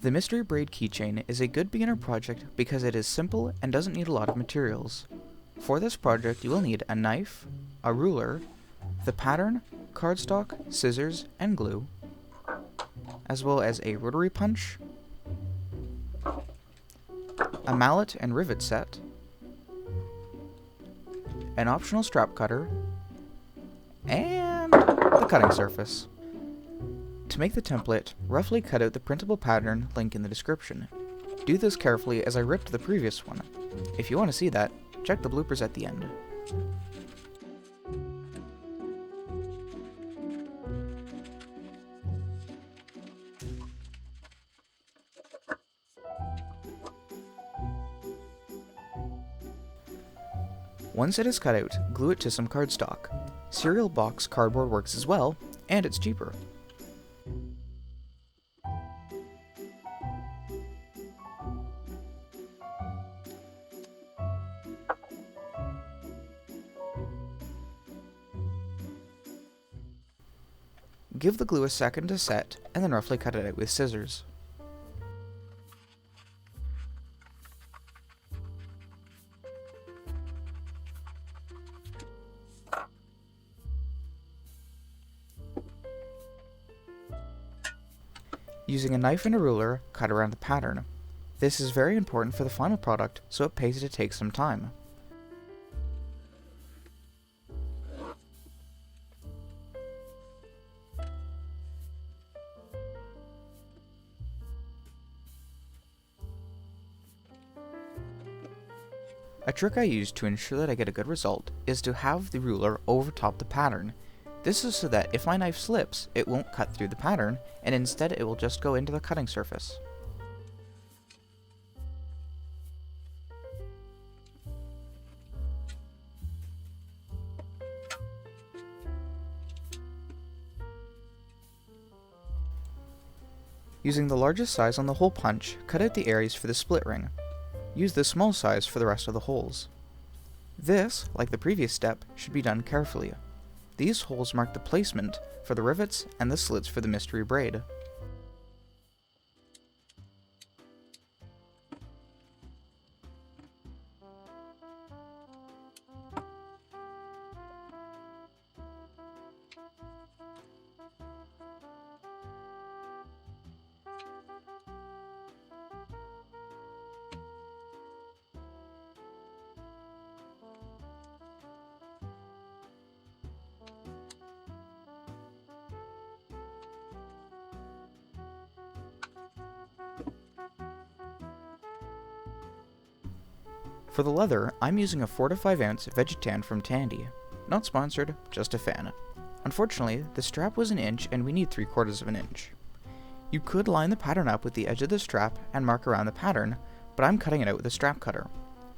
The Mystery Braid Keychain is a good beginner project because it is simple and doesn't need a lot of materials. For this project you will need a knife, a ruler, the pattern, cardstock, scissors, and glue, as well as a Rotary Punch, a mallet and rivet set, an optional strap cutter, and the cutting surface. To make the template, roughly cut out the printable pattern link in the description. Do this carefully as I ripped the previous one. If you want to see that, check the bloopers at the end. Once it is cut out, glue it to some cardstock. Cereal box cardboard works as well, and it's cheaper. Give the glue a second to set, and then roughly cut it out with scissors. Using a knife and a ruler, cut around the pattern. This is very important for the final product, so it pays to take some time. A trick I use to ensure that I get a good result is to have the ruler over top the pattern. This is so that if my knife slips, it won't cut through the pattern, and instead it will just go into the cutting surface. Using the largest size on the hole punch, cut out the areas for the split ring. Use the small size for the rest of the holes. This, like the previous step, should be done carefully. These holes mark the placement for the rivets and the slits for the mystery braid. For the leather, I'm using a 4 to 5 ounce VEG-TAN from Tandy. Not sponsored, just a fan. Unfortunately, the strap was an inch and we need 3/4 of an inch. You could line the pattern up with the edge of the strap and mark around the pattern, but I'm cutting it out with a strap cutter.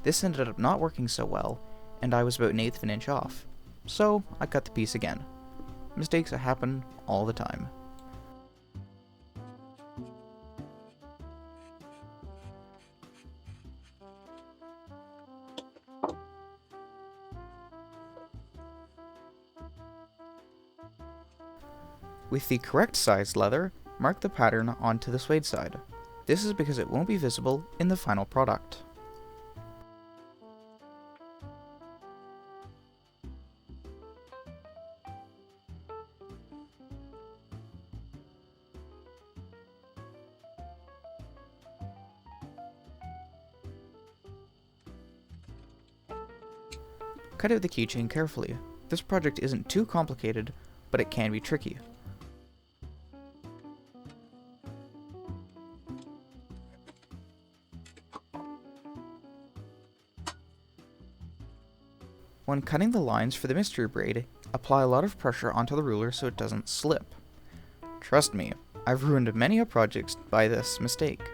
This ended up not working so well, and I was about 1/8 of an inch off. So, I cut the piece again. Mistakes happen all the time. With the correct sized leather, mark the pattern onto the suede side. This is because it won't be visible in the final product. Cut out the keychain carefully. This project isn't too complicated, but it can be tricky. When cutting the lines for the mystery braid, apply a lot of pressure onto the ruler so it doesn't slip. Trust me, I've ruined many a project by this mistake.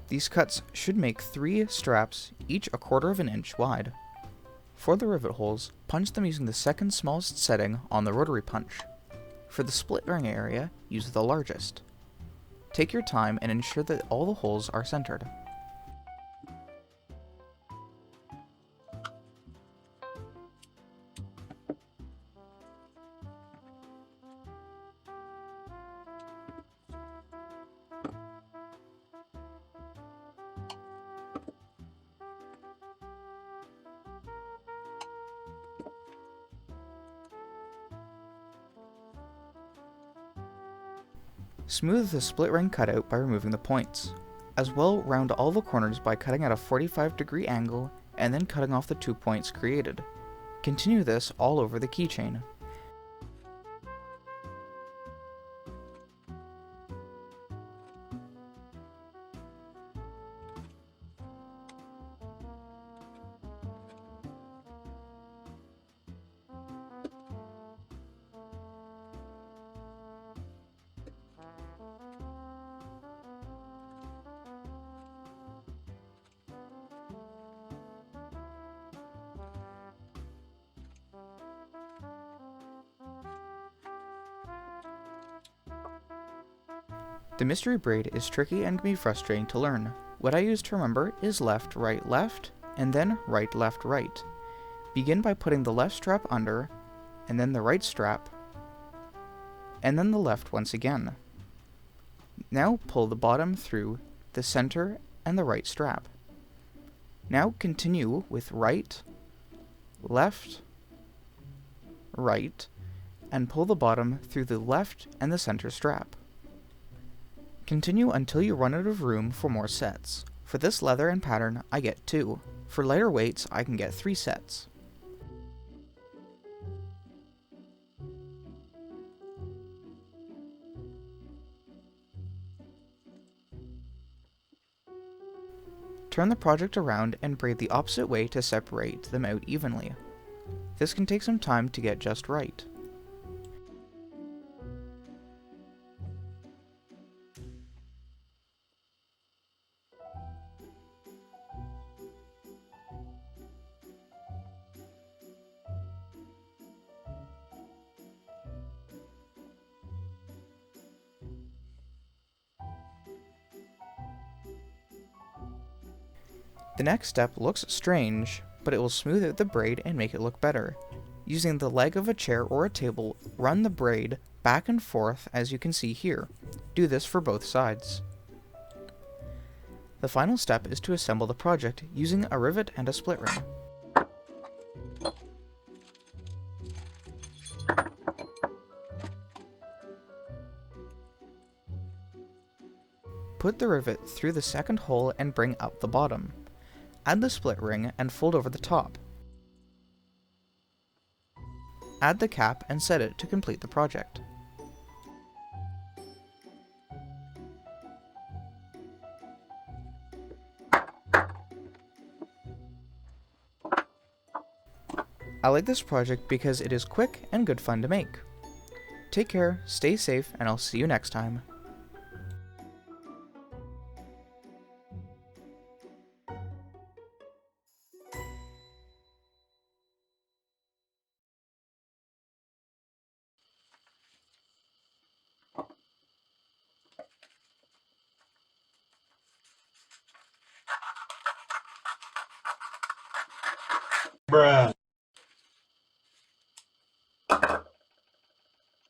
These cuts should make 3 straps, each 1/4 of an inch wide. For the rivet holes, punch them using the second smallest setting on the rotary punch. For the split ring area, use the largest. Take your time and ensure that all the holes are centered. Smooth the split ring cutout by removing the points. As well, round all the corners by cutting at a 45-degree angle and then cutting off the 2 points created. Continue this all over the keychain. The mystery braid is tricky and can be frustrating to learn. What I use to remember is left, right, and then right, left, right. Begin by putting the left strap under, and then the right strap, and then the left once again. Now pull the bottom through the center and the right strap. Now continue with right, left, right, and pull the bottom through the left and the center strap. Continue until you run out of room for more sets. For this leather and pattern, I get 2. For lighter weights, I can get 3 sets. Turn the project around and braid the opposite way to separate them out evenly. This can take some time to get just right. The next step looks strange, but it will smooth out the braid and make it look better. Using the leg of a chair or a table, run the braid back and forth as you can see here. Do this for both sides. The final step is to assemble the project using a rivet and a split ring. Put the rivet through the second hole and bring up the bottom. Add the split ring and fold over the top. Add the cap and set it to complete the project. I like this project because it is quick and good fun to make. Take care, stay safe, and I'll see you next time. Bruh.